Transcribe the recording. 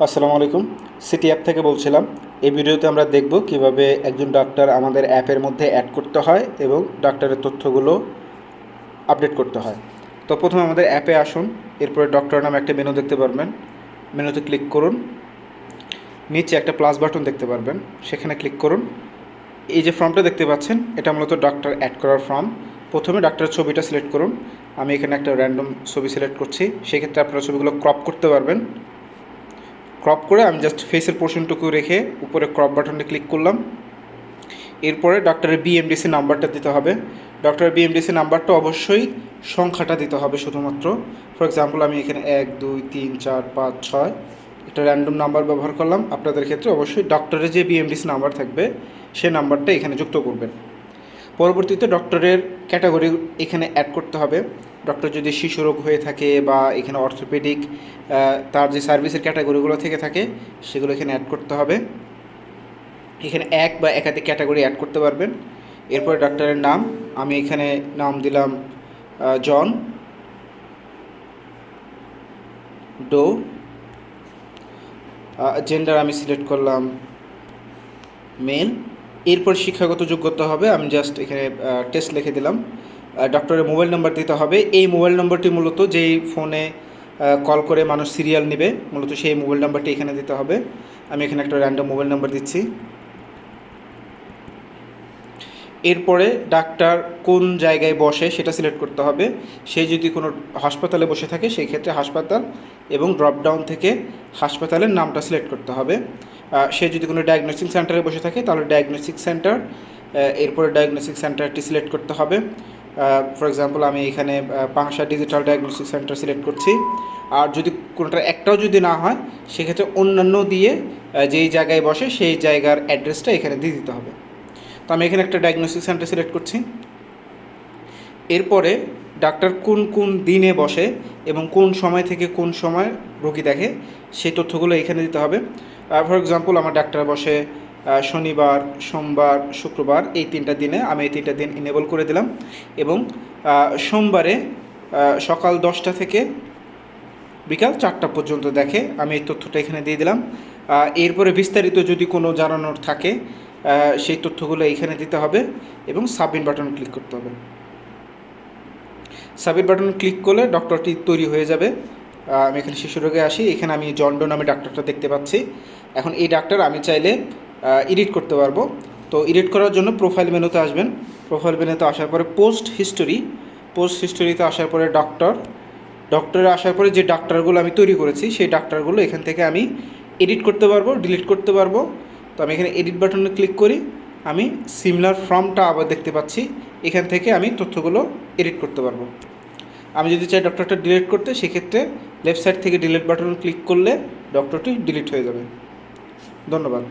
আসসালামু আলাইকুম। City app থেকে বলছিলাম। এই ভিডিওতে আমরা দেখব কিভাবে একজন ডাক্তার আমাদের অ্যাপের মধ্যে অ্যাড করতে হয় এবং ডাক্তারের তথ্যগুলো আপডেট করতে হয়। তো প্রথমে আমাদের অ্যাপে আসুন, এরপরে ডক্টর নামে একটা মেনু দেখতে পারবেন। মেনুতে ক্লিক করুন, নিচে একটা প্লাস বাটন দেখতে পারবেন, সেখানে ক্লিক করুন। এই যে ফর্মটা দেখতে পাচ্ছেন, এটা মূলত ডাক্তার অ্যাড করার ফর্ম। প্রথমে ডাক্তারের ছবিটা সিলেক্ট করুন। আমি এখানে একটা র্যান্ডম ছবি সিলেক্ট করছি, সেক্ষেত্রে আপনারা ছবিগুলো ক্রপ করতে পারবেন। ক্রপ করে আমি জাস্ট ফেসের পোর্শনটুকু রেখে উপরে ক্রপ বাটনে ক্লিক করলাম। এরপরে ডক্টরের বিএমডিসি নাম্বারটা দিতে হবে। ডক্টরের বিএমডিসি নাম্বারটা অবশ্যই সংখ্যাটা দিতে হবে শুধুমাত্র। ফর এক্সাম্পল আমি এখানে 1 2 3 4 5 6 একটা র্যান্ডম নাম্বার ব্যবহার করলাম। আপনাদের ক্ষেত্রে অবশ্যই ডক্টরের যে বিএমডিসি নাম্বার থাকবে সে নাম্বারটা এখানে যুক্ত করবেন। পরবর্তীতে ডক্টরের ক্যাটাগরি এখানে অ্যাড করতে হবে। ডক্টর যদি শিশুরোগ হয়ে থাকে বা এখানে অর্থোপেডিক তার যে সার্ভিসের ক্যাটাগরিগুলো থেকে থাকে সেগুলো এখানে অ্যাড করতে হবে। এখানে এক বা একাধিক ক্যাটাগরি অ্যাড করতে পারবেন। এরপরে ডাক্তারের নাম, আমি এখানে নাম দিলাম জন ডো। জেন্ডার আমি সিলেক্ট করলাম মেল। এরপর শিক্ষাগত যোগ্যতা হবে, আমি জাস্ট এখানে টেস্ট লিখে দিলাম। ডক্টরের মোবাইল নাম্বার দিতে হবে। এই মোবাইল নাম্বারটি মূলত যেই ফোনে কল করে মানুষ সিরিয়াল নেবে, মূলত সেই মোবাইল নাম্বারটি এখানে দিতে হবে। আমি এখানে একটা র্যান্ডম মোবাইল নাম্বার দিচ্ছি। এরপরে ডাক্তার কোন জায়গায় বসে সেটা সিলেক্ট করতে হবে। সে যদি কোনো হাসপাতালে বসে থাকে সেই ক্ষেত্রে হাসপাতাল এবং ড্রপডাউন থেকে হাসপাতালের নামটা সিলেক্ট করতে হবে। সে যদি কোনো ডায়াগনস্টিক সেন্টারে বসে থাকে তাহলে ডায়াগনস্টিক সেন্টার, এরপরে ডায়াগনস্টিক সেন্টারটি সিলেক্ট করতে হবে। ফর এক্সাম্পল আমি এখানে Pangsha digital diagnostic centre select করছি। আর যদি কোনোটার একটাও যদি না হয় সেক্ষেত্রে অন্যান্য দিয়ে যেই জায়গায় বসে সেই জায়গার অ্যাড্রেসটা এখানে দিয়ে দিতে হবে। তো আমি এখানে একটা ডায়াগনস্টিক সেন্টার সিলেক্ট করছি। এরপরে ডাক্তার কোন কোন দিনে বসে এবং কোন সময় থেকে কোন সময় রোগী দেখে সেই তথ্যগুলো এখানে দিতে হবে। ফর এক্সাম্পল আমার ডাক্তার বসে শনিবার, সোমবার, শুক্রবার, এই 3টা দিনে। আমি এই 3টা দিন ইনেবল করে দিলাম এবং সোমবারে সকাল 10টা থেকে বিকাল 4টা পর্যন্ত দেখে, আমি এই তথ্যটা এখানে দিয়ে দিলাম। এরপরে বিস্তারিত যদি কোনো জানানোর থাকে সেই তথ্যগুলো এখানে দিতে হবে এবং সাবমিট বাটন ক্লিক করতে হবে। সাবমিট বাটন ক্লিক করলে ডক্টরটি তৈরি হয়ে যাবে। আমি এখানে শিশুরোগে আসি, এখানে আমি জন ডো নামে ডাক্তারটা দেখতে পাচ্ছি। এখন এই ডাক্তার আমি চাইলে এডিট করতে পারবো। তো এডিট করার জন্য প্রোফাইল মেনুতে আসবেন। প্রোফাইল মেনুতে আসার পরে পোস্ট হিস্টোরিতে আসার পরে ডক্টরে আসার পরে যে ডাক্তারগুলো আমি তৈরি করেছি সেই ডাক্তারগুলো এখান থেকে আমি এডিট করতে পারবো, ডিলিট করতে পারবো। তো আমি এখানে এডিট বাটনে ক্লিক করি, আমি সিমিলার ফর্মটা আবার দেখতে পাচ্ছি। এখান থেকে আমি তথ্যগুলো এডিট করতে পারবো। আমি যদি চাই ডক্টরটা ডিলিট করতে, সেক্ষেত্রে লেফট সাইড থেকে ডিলিট বাটন ক্লিক করলে ডক্টরটি ডিলিট হয়ে যাবে। ধন্যবাদ।